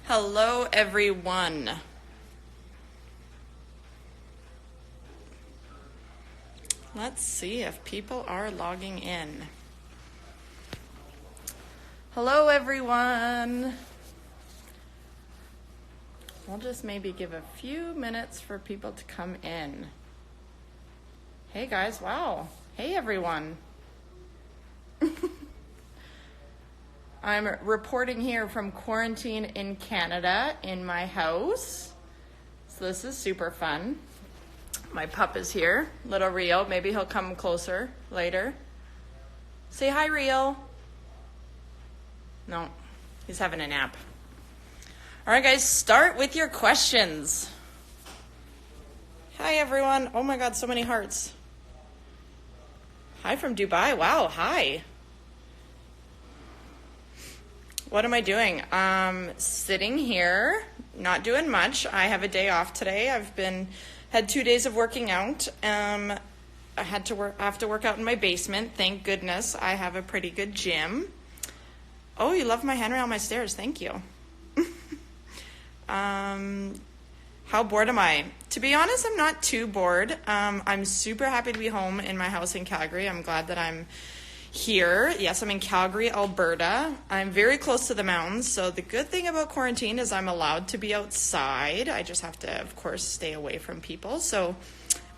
Hello, everyone. Let's see if people are logging in. Hello, everyone. We'll just maybe give a few minutes for people to come in. Hey, guys. Wow. Hey, everyone. I'm reporting here from quarantine in Canada in my house. So this is super fun. My pup is here, little Rio. Maybe he'll come closer later. Say hi, Rio. No, he's having a nap. All right, guys, start with your questions. Hi, everyone. Oh my God, so many hearts. Hi from Dubai. Wow, hi. What am I doing? Sitting here, not doing much. I have a day off today. I've had 2 days of working out. I have to work out in my basement. Thank goodness I have a pretty good gym. Oh, you love my handrail on my stairs. Thank you. How bored am I? To be honest, I'm not too bored. I'm super happy to be home in my house in Calgary. I'm glad that I'm here. Yes, I'm in Calgary, Alberta. I'm very close to the mountains, so the good thing about quarantine is I'm allowed to be outside. I just have to, of course, stay away from people. So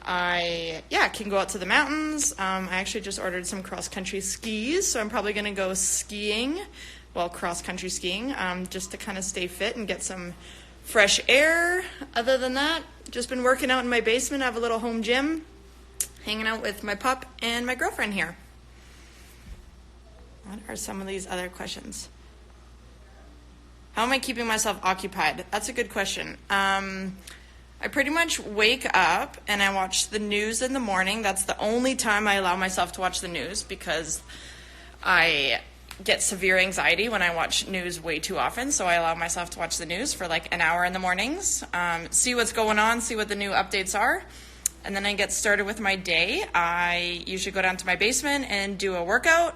I can go out to the mountains. I actually just ordered some cross-country skis, so I'm probably going to go skiing, cross-country skiing, just to kind of stay fit and get some fresh air. Other than that, just been working out in my basement. I have a little home gym, hanging out with my pup and my girlfriend here. What are some of these other questions? How am I keeping myself occupied? That's a good question. I pretty much wake up and I watch the news in the morning. That's the only time I allow myself to watch the news because I get severe anxiety when I watch news way too often. So I allow myself to watch the news for like an hour in the mornings, see what's going on, see what the new updates are. And then I get started with my day. I usually go down to my basement and do a workout.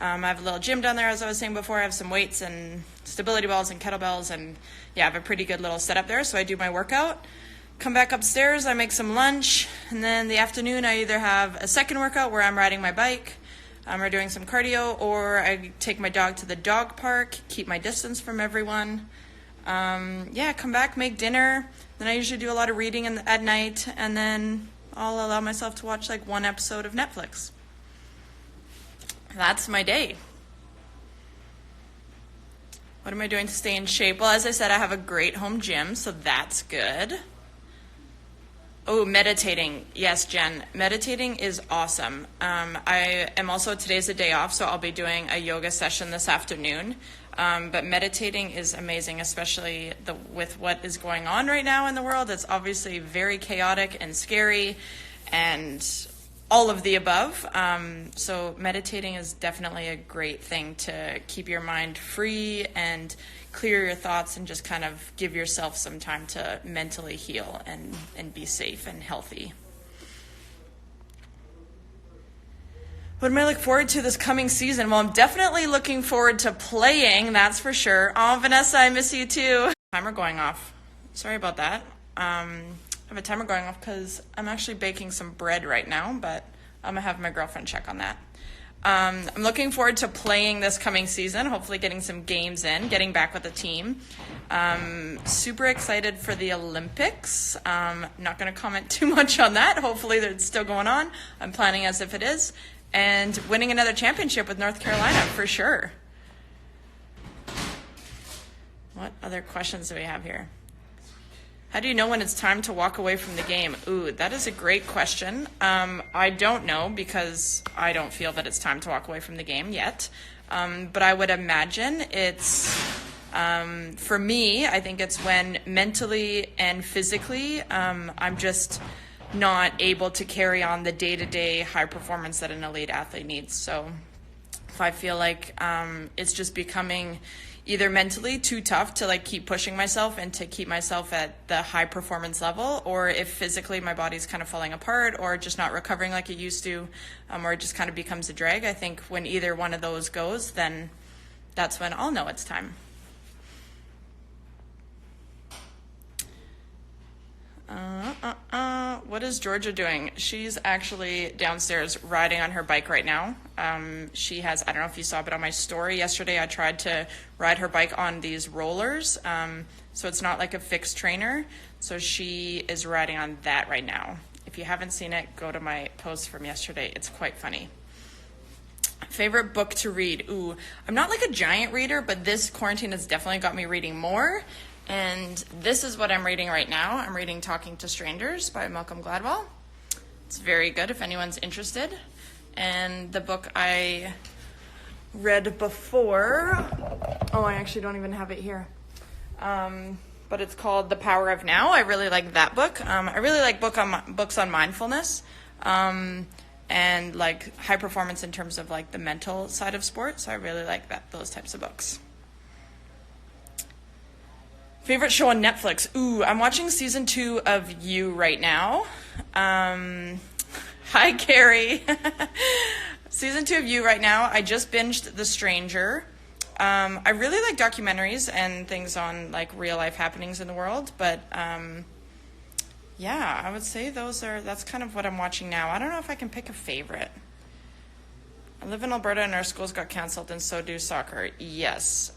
I have a little gym down there, as I was saying before. I have some weights and stability balls and kettlebells, and I have a pretty good little setup there. So I do my workout, come back upstairs, I make some lunch, and then the afternoon I either have a second workout where I'm riding my bike, or doing some cardio, or I take my dog to the dog park, keep my distance from everyone. Come back, make dinner. Then I usually do a lot of reading at night, and then I'll allow myself to watch like one episode of Netflix. That's my day. What am I doing to stay in shape? Well, as I said, I have a great home gym, so that's good. Oh, meditating. Yes, Jen. Meditating is awesome. I am also, today's a day off, so I'll be doing a yoga session this afternoon. But meditating is amazing, especially with what is going on right now in the world. It's obviously very chaotic and scary and all of the above. So meditating is definitely a great thing to keep your mind free and clear your thoughts and just kind of give yourself some time to mentally heal and be safe and healthy. What am I looking forward to this coming season? Well, I'm definitely looking forward to playing, that's for sure. Oh, Vanessa, I miss you too. Timer going off. Sorry about that. I have a timer going off because I'm actually baking some bread right now, but I'm going to have my girlfriend check on that. I'm looking forward to playing this coming season, hopefully getting some games in, getting back with the team. Super excited for the Olympics. Not going to comment too much on that. Hopefully it's still going on. I'm planning as if it is. And winning another championship with North Carolina, for sure. What other questions do we have here? How do you know when it's time to walk away from the game? Ooh, that is a great question. I don't know because I don't feel that it's time to walk away from the game yet. But I would imagine it's, for me, I think it's when mentally and physically I'm just not able to carry on the day-to-day high performance that an elite athlete needs. So if I feel like it's just becoming either mentally too tough to like keep pushing myself and to keep myself at the high performance level, or if physically my body's kind of falling apart or just not recovering like it used to, or it just kind of becomes a drag. I think when either one of those goes, then that's when I'll know it's time. What is Georgia doing? She's actually downstairs riding on her bike right now. She has, I don't know if you saw, but on my story yesterday, I tried to ride her bike on these rollers. So it's not like a fixed trainer. So she is riding on that right now. If you haven't seen it, go to my post from yesterday. It's quite funny. Favorite book to read? Ooh, I'm not like a giant reader, but this quarantine has definitely got me reading more. And this is what I'm reading right now. I'm reading Talking to Strangers by Malcolm Gladwell. It's very good if anyone's interested. And the book I read before, I actually don't even have it here. But it's called The Power of Now. I really like that book. I really like books on mindfulness and like high performance in terms of like the mental side of sports. So I really like those types of books. Favorite show on Netflix? Ooh, I'm watching season 2 of You right now. Hi, Carrie. Season 2 of You right now. I just binged The Stranger. I really like documentaries and things on like real life happenings in the world, but yeah, I would say that's kind of what I'm watching now. I don't know if I can pick a favorite. I live in Alberta and our schools got canceled and so do soccer. Yes.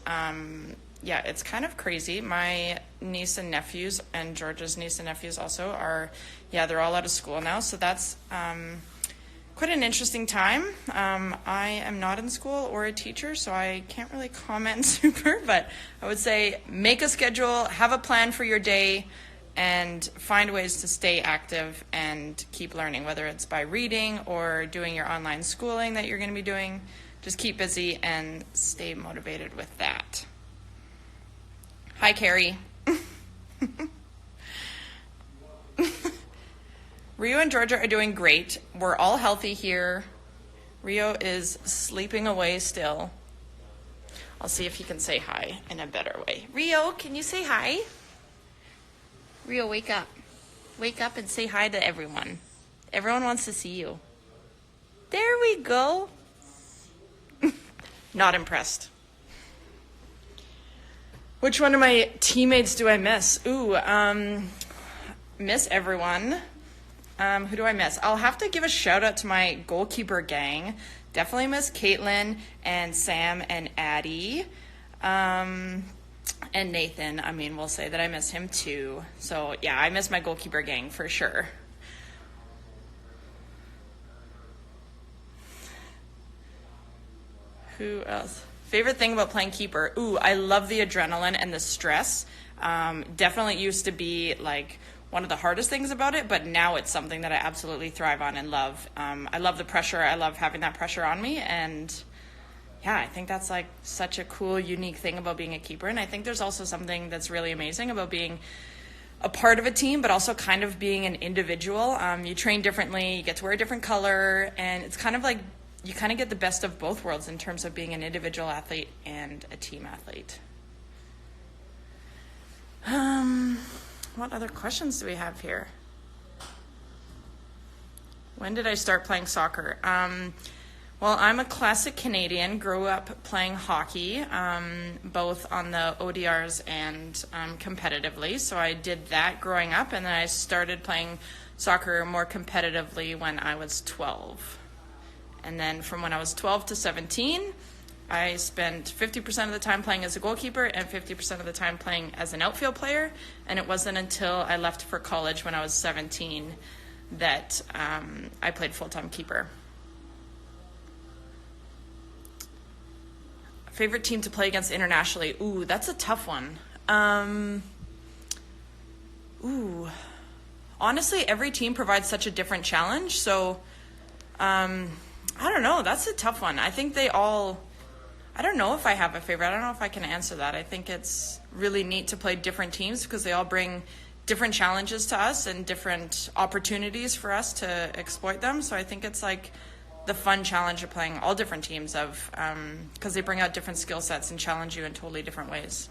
Yeah, it's kind of crazy. My niece and nephews and Georgia's niece and nephews also they're all out of school now. So that's quite an interesting time. I am not in school or a teacher, so I can't really comment super, but I would say make a schedule, have a plan for your day, and find ways to stay active and keep learning, whether it's by reading or doing your online schooling that you're going to be doing. Just keep busy and stay motivated with that. Hi, Carrie. Rio and Georgia are doing great. We're all healthy here. Rio is sleeping away still. I'll see if he can say hi in a better way. Rio, can you say hi? Rio, wake up. Wake up and say hi to everyone. Everyone wants to see you. There we go. Not impressed. Which one of my teammates do I miss? Miss everyone. Who do I miss? I'll have to give a shout out to my goalkeeper gang. Definitely miss Caitlin and Sam and Addie. And Nathan. I mean, we'll say that I miss him too. So yeah, I miss my goalkeeper gang for sure. Who else? Favorite thing about playing keeper? I love the adrenaline and the stress. Definitely used to be like one of the hardest things about it, but now it's something that I absolutely thrive on and love. I love the pressure. I love having that pressure on me. And yeah, I think that's like such a cool, unique thing about being a keeper. And I think there's also something that's really amazing about being a part of a team, but also kind of being an individual. You train differently, you get to wear a different color, and it's kind of like you kind of get the best of both worlds in terms of being an individual athlete and a team athlete. What other questions do we have here? When did I start playing soccer? Well, I'm a classic Canadian, grew up playing hockey, both on the ODRs and competitively. So I did that growing up, and then I started playing soccer more competitively when I was 12. And then from when I was 12 to 17, I spent 50% of the time playing as a goalkeeper and 50% of the time playing as an outfield player. And it wasn't until I left for college when I was 17 that I played full-time keeper. Favorite team to play against internationally? That's a tough one. Honestly, every team provides such a different challenge. So I don't know. That's a tough one. I think I don't know if I have a favorite. I don't know if I can answer that. I think it's really neat to play different teams because they all bring different challenges to us and different opportunities for us to exploit them. So I think it's like the fun challenge of playing all different teams because they bring out different skill sets and challenge you in totally different ways.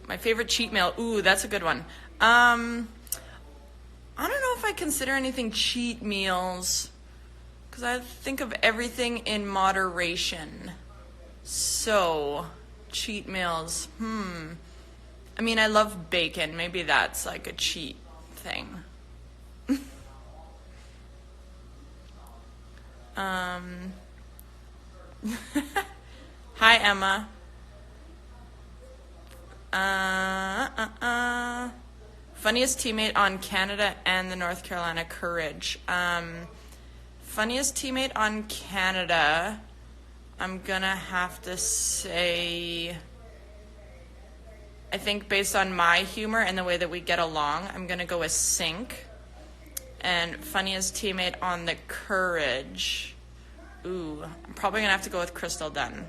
My favorite cheat meal. That's a good one. I don't know if I consider anything cheat meals because I think of everything in moderation. So, cheat meals. I mean, I love bacon. Maybe that's like a cheat thing. Hi, Emma. Funniest teammate on Canada and the North Carolina Courage. Funniest teammate on Canada, I'm gonna have to say, I think based on my humor and the way that we get along, I'm gonna go with Sink. And funniest teammate on the Courage, I'm probably gonna have to go with Crystal Dunn.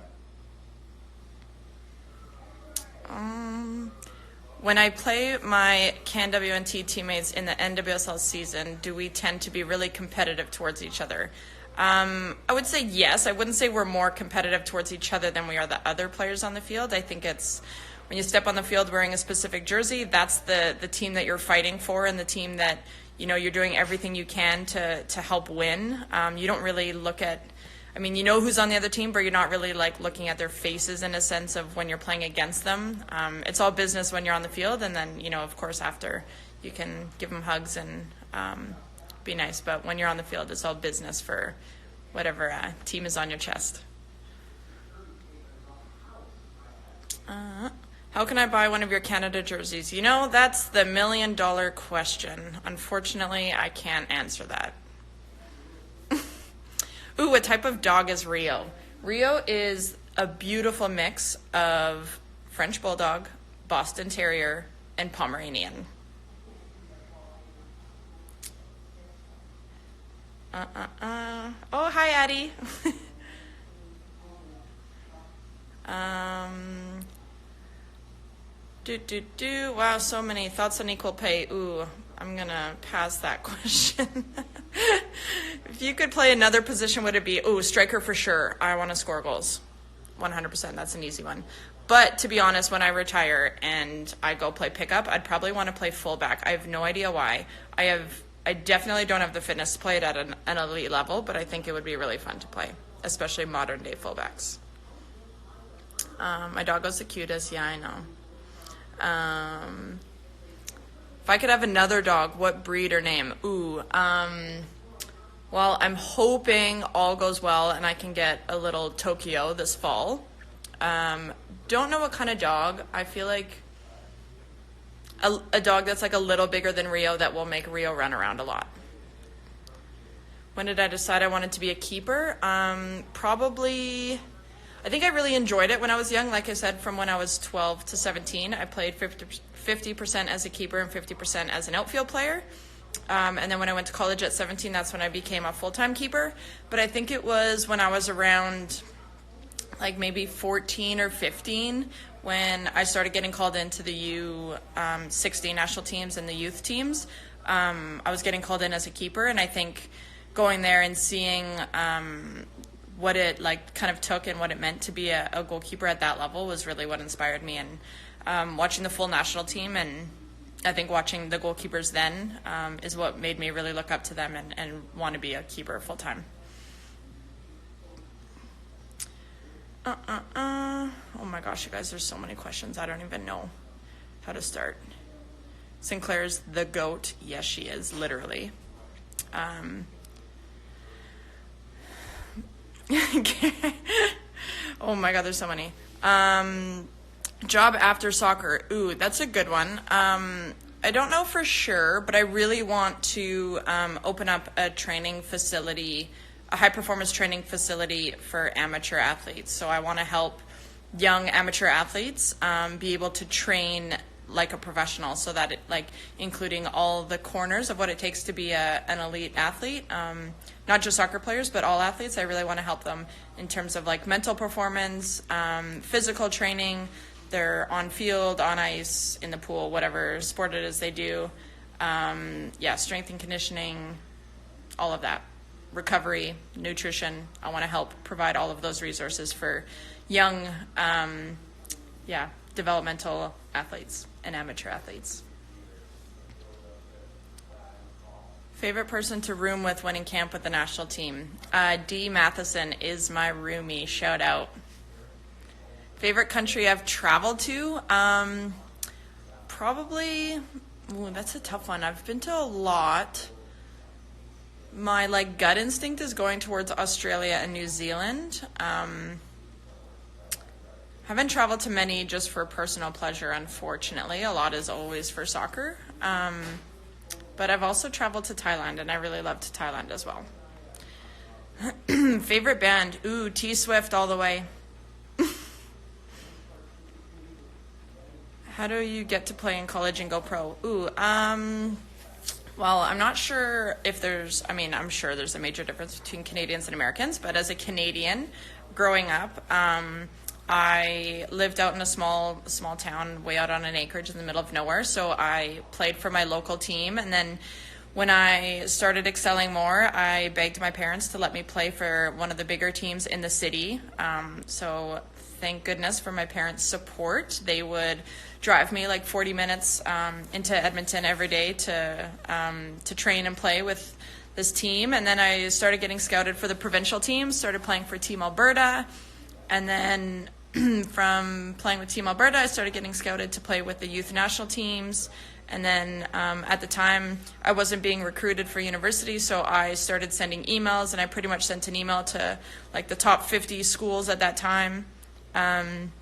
When I play my CanWNT teammates in the NWSL season, do we tend to be really competitive towards each other? I would say yes. I wouldn't say we're more competitive towards each other than we are the other players on the field. I think it's when you step on the field wearing a specific jersey, that's the team that you're fighting for and the team that, you know, you're doing everything you can to help win. You don't really look at, I mean, you know who's on the other team, but you're not really like looking at their faces in a sense of when you're playing against them. It's all business when you're on the field, and then, you know, of course, after you can give them hugs and be nice. But when you're on the field, it's all business for whatever team is on your chest. How can I buy one of your Canada jerseys? You know, that's the $1 million question. Unfortunately, I can't answer that. Ooh, what type of dog is Rio? Rio is a beautiful mix of French Bulldog, Boston Terrier, and Pomeranian. Oh, hi, Addie. Wow, so many thoughts on equal pay. Ooh, I'm gonna pass that question. If you could play another position, would it be, striker for sure. I want to score goals. 100%, that's an easy one. But to be honest, when I retire and I go play pickup, I'd probably want to play fullback. I have no idea why. I definitely don't have the fitness to play it at an elite level, but I think it would be really fun to play, especially modern day fullbacks. My dog goes the cutest, yeah, I know. If I could have another dog, what breed or name? Well, I'm hoping all goes well and I can get a little Tokyo this fall. Don't know what kind of dog. I feel like a dog that's like a little bigger than Rio that will make Rio run around a lot. When did I decide I wanted to be a keeper? Probably, I think I really enjoyed it when I was young. Like I said, from when I was 12 to 17, I played 50% as a keeper and 50% as an outfield player. And then when I went to college at 17, that's when I became a full-time keeper. But I think it was when I was around like maybe 14 or 15 when I started getting called into the U16 national teams and the youth teams. I was getting called in as a keeper, and I think going there and seeing what it like kind of took and what it meant to be a goalkeeper at that level was really what inspired me. And watching the full national team, and I think watching the Goalkeepers then is what made me really look up to them and want to be a keeper full time. Oh my gosh, you guys, there's so many questions. I don't even know how to start. Sinclair's the GOAT. Yes, she is, literally. Oh my God, there's so many. Job after soccer. Ooh, that's a good one. I don't know for sure, but I really want to open up a training facility, a high-performance training facility for amateur athletes. So I want to help young amateur athletes be able to train like a professional, so that it, like, including all the corners of what it takes to be an elite athlete, not just soccer players, but all athletes. I really want to help them in terms of like mental performance, physical training. They're on field, on ice, in the pool, whatever sport it is they do. Strength and conditioning, all of that. Recovery, nutrition. I want to help provide all of those resources for young, developmental athletes and amateur athletes. Favorite person to room with when in camp with the national team? Dee Matheson is my roomie. Shout out. Favorite country I've traveled to? Probably, ooh, that's a tough one. I've been to a lot. My gut instinct is going towards Australia and New Zealand. Haven't traveled to many just for personal pleasure, unfortunately. A lot is always for soccer. But I've also traveled to Thailand, and I really loved Thailand as well. Favorite band? Ooh, T-Swift all the way. How do you get to play in college and go pro? Ooh, well, I'm not sure if I'm sure there's a major difference between Canadians and Americans, but as a Canadian, growing up, I lived out in a small town way out on an acreage in the middle of nowhere, so I played for my local team, and then when I started excelling more, I begged my parents to let me play for one of the bigger teams in the city. So thank goodness for my parents' support. They would drive me 40 minutes into Edmonton every day to train and play with this team. And then I started getting scouted for the provincial teams, started playing for Team Alberta. And then from playing with Team Alberta, I started getting scouted to play with the youth national teams. And then at the time, I wasn't being recruited for university, so I started sending emails, and I pretty much sent an email to the top 50 schools at that time. And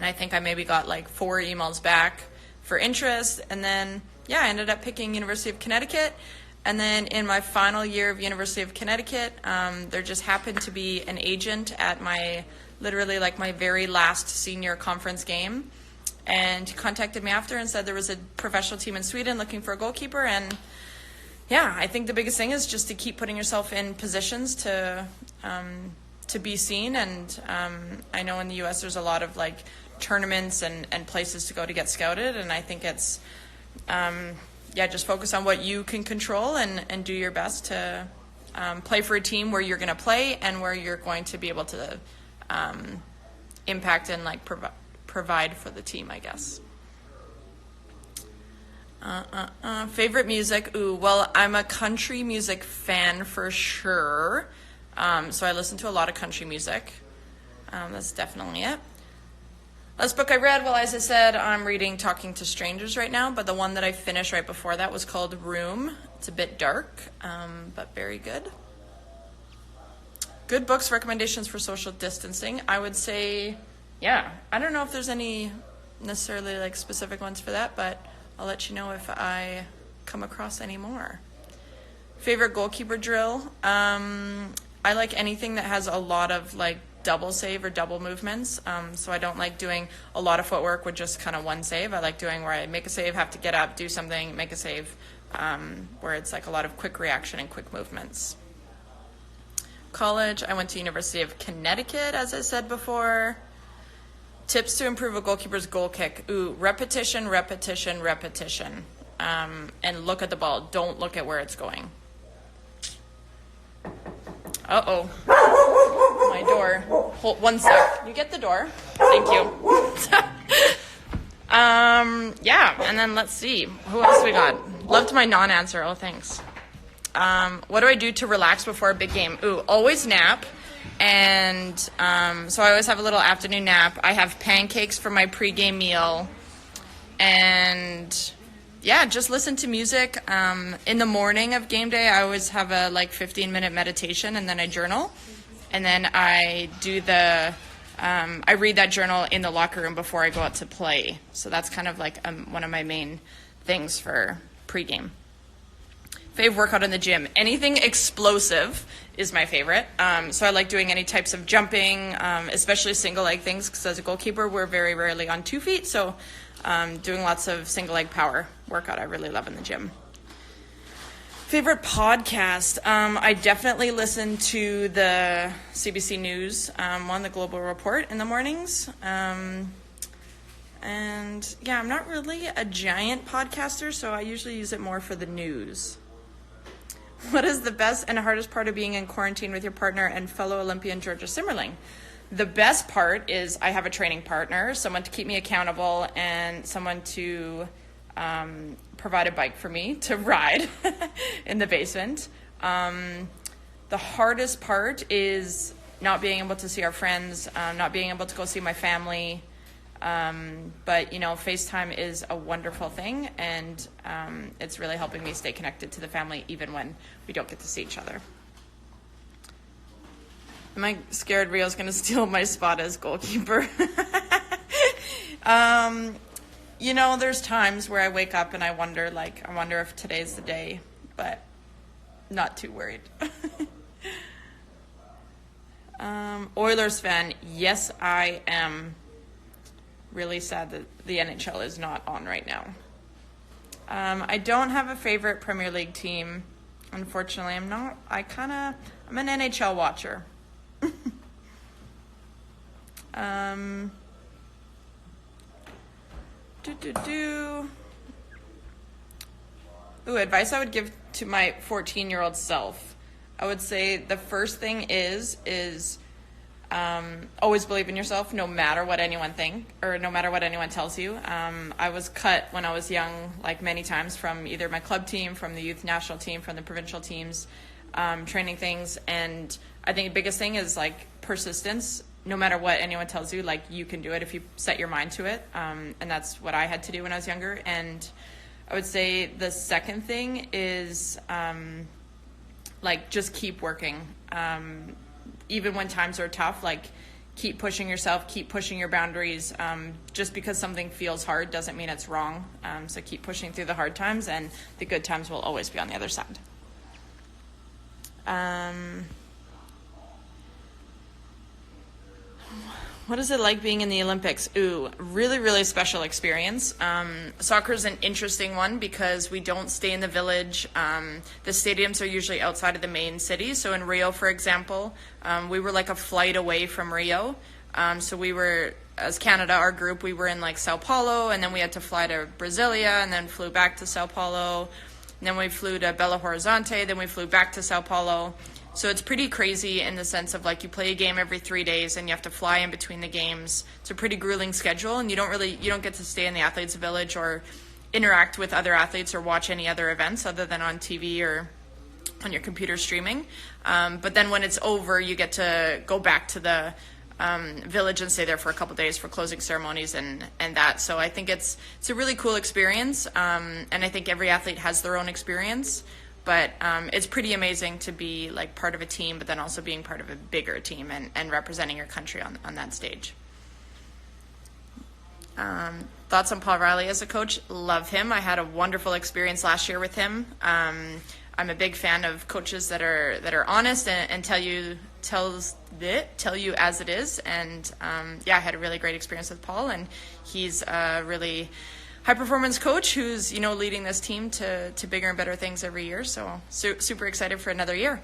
I think I maybe got 4 emails back for interest. And then, I ended up picking University of Connecticut. And then in my final year of University of Connecticut, there just happened to be an agent at my very last senior conference game. And he contacted me after and said there was a professional team in Sweden looking for a goalkeeper. And I think the biggest thing is just to keep putting yourself in positions to be seen. And I know in the U.S. there's a lot of tournaments and places to go to get scouted. And I think it's, just focus on what you can control and do your best to play for a team where you're going to play and where you're going to be able to impact and provide for the team, I guess. Favorite music? Ooh, well, I'm a country music fan for sure. So I listen to a lot of country music. That's definitely it. Last book I read, well, as I said, I'm reading Talking to Strangers right now, but the one that I finished right before that was called Room. It's a bit dark, but very good. Good books, recommendations for social distancing. I would say, I don't know if there's any necessarily specific ones for that, but I'll let you know if I come across any more. Favorite goalkeeper drill? I like anything that has a lot of double save or double movements. So I don't like doing a lot of footwork with just kind of one save. I like doing where I make a save, have to get up, do something, make a save, where it's a lot of quick reaction and quick movements. College, I went to University of Connecticut, as I said before. Tips to improve a goalkeeper's goal kick. Ooh, repetition, repetition, repetition. And look at the ball. Don't look at where it's going. Uh-oh. My door. Hold one sec. You get the door. Thank you. And then let's see. Who else we got? Loved my non-answer. Oh, thanks. What do I do to relax before a big game? Ooh, always nap. And so I always have a little afternoon nap. I have pancakes for my pregame meal. And just listen to music. In the morning of game day, I always have a 15-minute meditation, and then I journal. And then I do I read that journal in the locker room before I go out to play. So that's kind of one of my main things for pregame. Fave workout in the gym. Anything explosive is my favorite. So I like doing any types of jumping, especially single leg things, because as a goalkeeper, we're very rarely on 2 feet. So doing lots of single leg power workout I really love in the gym. Favorite podcast? I definitely listen to the CBC News one, the Global Report in the mornings. I'm not really a giant podcaster, so I usually use it more for the news. What is the best and hardest part of being in quarantine with your partner and fellow Olympian Georgia Simmerling? The best part is I have a training partner, someone to keep me accountable, and someone to provide a bike for me to ride in the basement. The hardest part is not being able to see our friends, not being able to go see my family. But, you know, FaceTime is a wonderful thing, and it's really helping me stay connected to the family even when we don't get to see each other. Am I scared Rio's going to steal my spot as goalkeeper? You know, there's times where I wake up and I wonder if today's the day, but not too worried. Oilers fan, yes, I am really sad that the NHL is not on right now. I don't have a favorite Premier League team. Unfortunately, I'm an NHL watcher. Advice I would give to my 14-year-old self. I would say the first thing is always believe in yourself, no matter what anyone thinks or no matter what anyone tells you. I was cut when I was young, like many times, from either my club team, from the youth national team, from the provincial teams, training things. And I think the biggest thing is like persistence. No matter what anyone tells you, like you can do it if you set your mind to it. And that's what I had to do when I was younger. And I would say the second thing is like just keep working. Even when times are tough, like keep pushing yourself, keep pushing your boundaries. Just because something feels hard doesn't mean it's wrong. So keep pushing through the hard times, and the good times will always be on the other side. What is it like being in the Olympics? Really, really special experience. Soccer is an interesting one because we don't stay in the village. The stadiums are usually outside of the main city. So in Rio, for example, we were like a flight away from Rio. So we were, as Canada, our group, we were in like Sao Paulo, and then we had to fly to Brasilia, and then flew back to Sao Paulo. And then we flew to Belo Horizonte, then we flew back to Sao Paulo. So it's pretty crazy in the sense of like you play a game every 3 days and you have to fly in between the games. It's a pretty grueling schedule, and you don't get to stay in the athletes' village or interact with other athletes or watch any other events other than on TV or on your computer streaming. But then when it's over, you get to go back to the village and stay there for a couple days for closing ceremonies and that. So I think it's a really cool experience, and I think every athlete has their own experience. But it's pretty amazing to be like part of a team, but then also being part of a bigger team and representing your country on that stage. Thoughts on Pavarotti as a coach? Love him. I had a wonderful experience last year with him. I'm a big fan of coaches that are honest and tell you as it is. And I had a really great experience with Paul, and he's a really high-performance coach who's, leading this team to bigger and better things every year. So super excited for another year.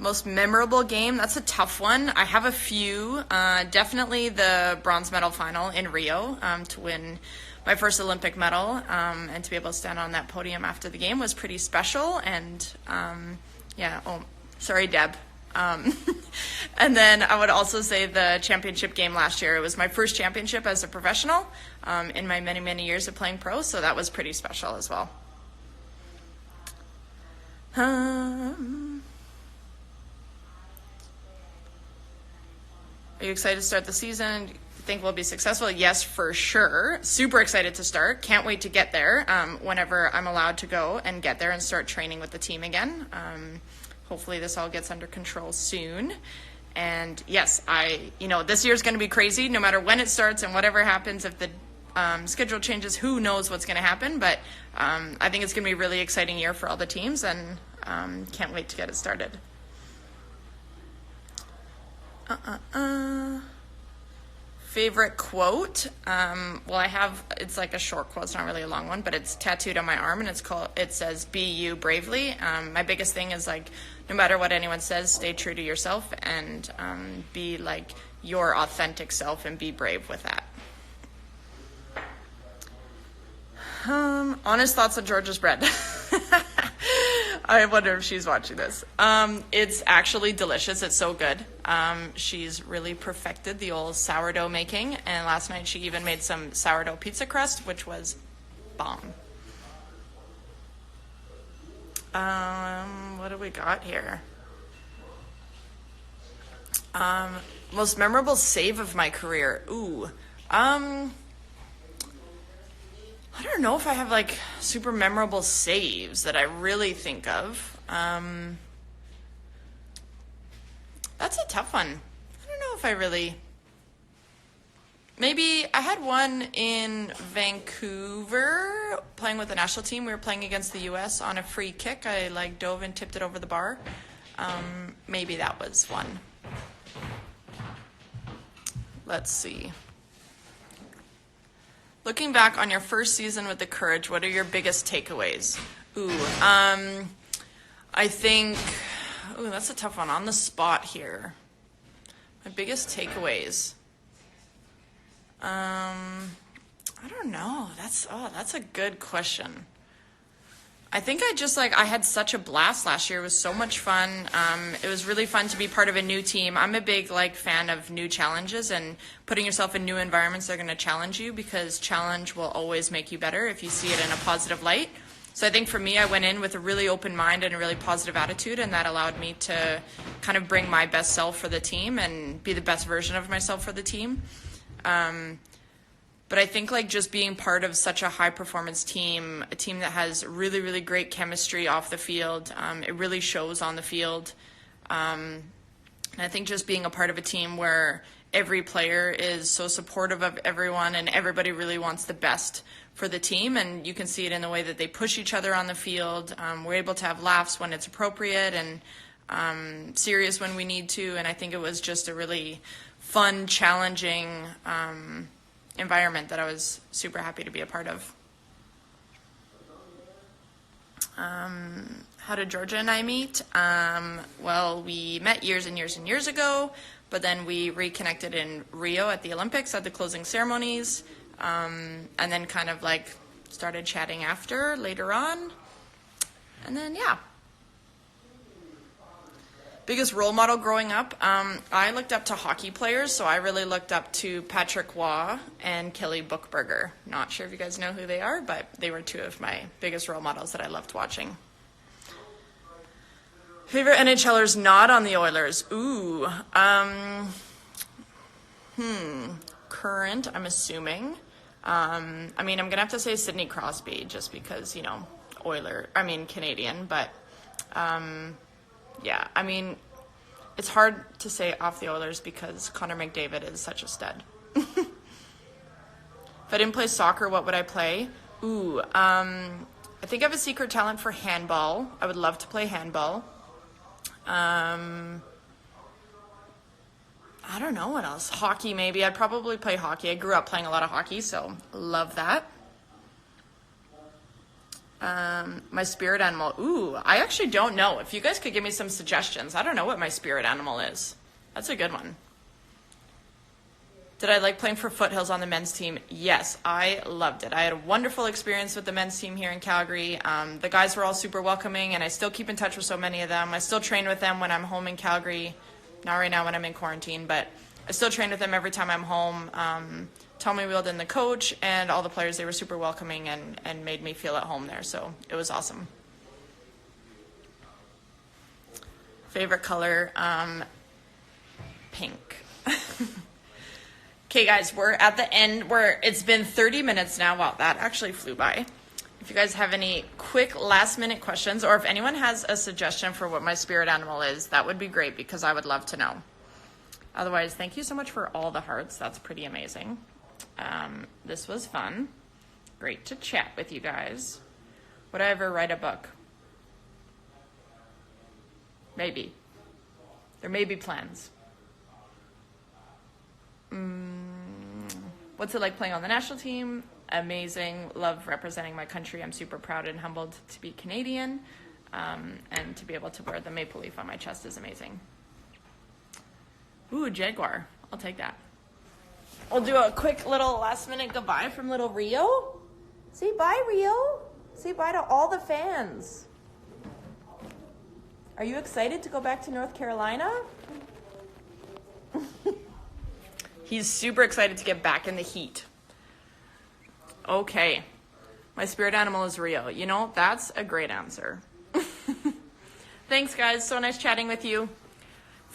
Most memorable game, that's a tough one. I have a few. Definitely the bronze medal final in Rio, to win my first Olympic medal, and to be able to stand on that podium after the game was pretty special. And sorry, Deb. And then I would also say the championship game last year. It was my first championship as a professional in my many, many years of playing pro, so that was pretty special as well. Are you excited to start the season? Think we'll be successful? Yes, for sure. Super excited to start. Can't wait to get there whenever I'm allowed to go and get there and start training with the team again. Hopefully this all gets under control soon. And yes, this year's going to be crazy no matter when it starts and whatever happens. If the schedule changes, who knows what's going to happen. But I think it's going to be a really exciting year for all the teams, and can't wait to get it started. Favorite quote? It's like a short quote. It's not really a long one, but it's tattooed on my arm, and it says, "Be you bravely." My biggest thing is like, no matter what anyone says, stay true to yourself and be like your authentic self and be brave with that. Honest thoughts on Georgia's bread. I wonder if she's watching this. It's actually delicious. It's so good. She's really perfected the old sourdough making, and last night she even made some sourdough pizza crust, which was bomb. What do we got here? Most memorable save of my career. Ooh. I don't know if I have like super memorable saves that I really think of. That's a tough one. I don't know if I really... Maybe I had one in Vancouver playing with the national team. We were playing against the U.S. on a free kick. I like dove and tipped it over the bar. Maybe that was one. Let's see. Looking back on your first season with the Courage, what are your biggest takeaways? I think, that's a tough one on the spot here. My biggest takeaways. I don't know. That's a good question. I think I had such a blast last year. It was so much fun. It was really fun to be part of a new team. I'm a big fan of new challenges and putting yourself in new environments that are going to challenge you, because challenge will always make you better if you see it in a positive light. So I think for me, I went in with a really open mind and a really positive attitude, and that allowed me to kind of bring my best self for the team and be the best version of myself for the team. But I think just being part of such a high performance team, a team that has really, really great chemistry off the field, it really shows on the field. And I think just being a part of a team where every player is so supportive of everyone and everybody really wants the best for the team, and you can see it in the way that they push each other on the field. We're able to have laughs when it's appropriate and serious when we need to, and I think it was just a really fun, challenging environment that I was super happy to be a part of. How did Georgia and I meet? Well, we met years and years and years ago, but then we reconnected in Rio at the Olympics at the closing ceremonies, and then kind of started chatting later on, and then yeah. Biggest role model growing up, I looked up to hockey players, so I really looked up to Patrick Waugh and Kelly Buchberger. Not sure if you guys know who they are, but they were two of my biggest role models that I loved watching. Favorite NHLers not on the Oilers? Current, I'm assuming. I'm going to have to say Sidney Crosby, just because, Canadian, but... yeah, it's hard to say off the Oilers because Connor McDavid is such a stud. If I didn't play soccer, what would I play? I think I have a secret talent for handball. I would love to play handball. I don't know what else. Hockey, maybe. I'd probably play hockey. I grew up playing a lot of hockey, so love that. My spirit animal. I actually don't know. If you guys could give me some suggestions. I don't know what my spirit animal is. That's a good one. Did I like playing for Foothills on the men's team? Yes, I loved it. I had a wonderful experience with the men's team here in Calgary. The guys were all super welcoming, and I still keep in touch with so many of them. I still train with them when I'm home in Calgary. Not right now when I'm in quarantine, but I still train with them every time I'm home. Tommy Wheeldon, the coach, and all the players, they were super welcoming and made me feel at home there, so it was awesome. Favorite color, pink. Okay, guys, we're at the end. It's been 30 minutes now. Wow, that actually flew by. If you guys have any quick last-minute questions, or if anyone has a suggestion for what my spirit animal is, that would be great, because I would love to know. Otherwise, thank you so much for all the hearts. That's pretty amazing. This was fun. Great to chat with you guys. Would I ever write a book? Maybe. There may be plans. What's it like playing on the national team? Amazing. Love representing my country. I'm super proud and humbled to be Canadian. And to be able to wear the maple leaf on my chest is amazing. Jaguar. I'll take that. We'll do a quick little last minute goodbye from little Rio. Say bye, Rio. Say bye to all the fans. Are you excited to go back to North Carolina? He's super excited to get back in the heat. Okay. My spirit animal is Rio. That's a great answer. Thanks, guys. So nice chatting with you.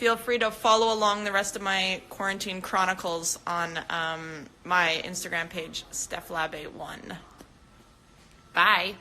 feel free to follow along the rest of my quarantine chronicles on my Instagram page, StephLabbé1. Bye.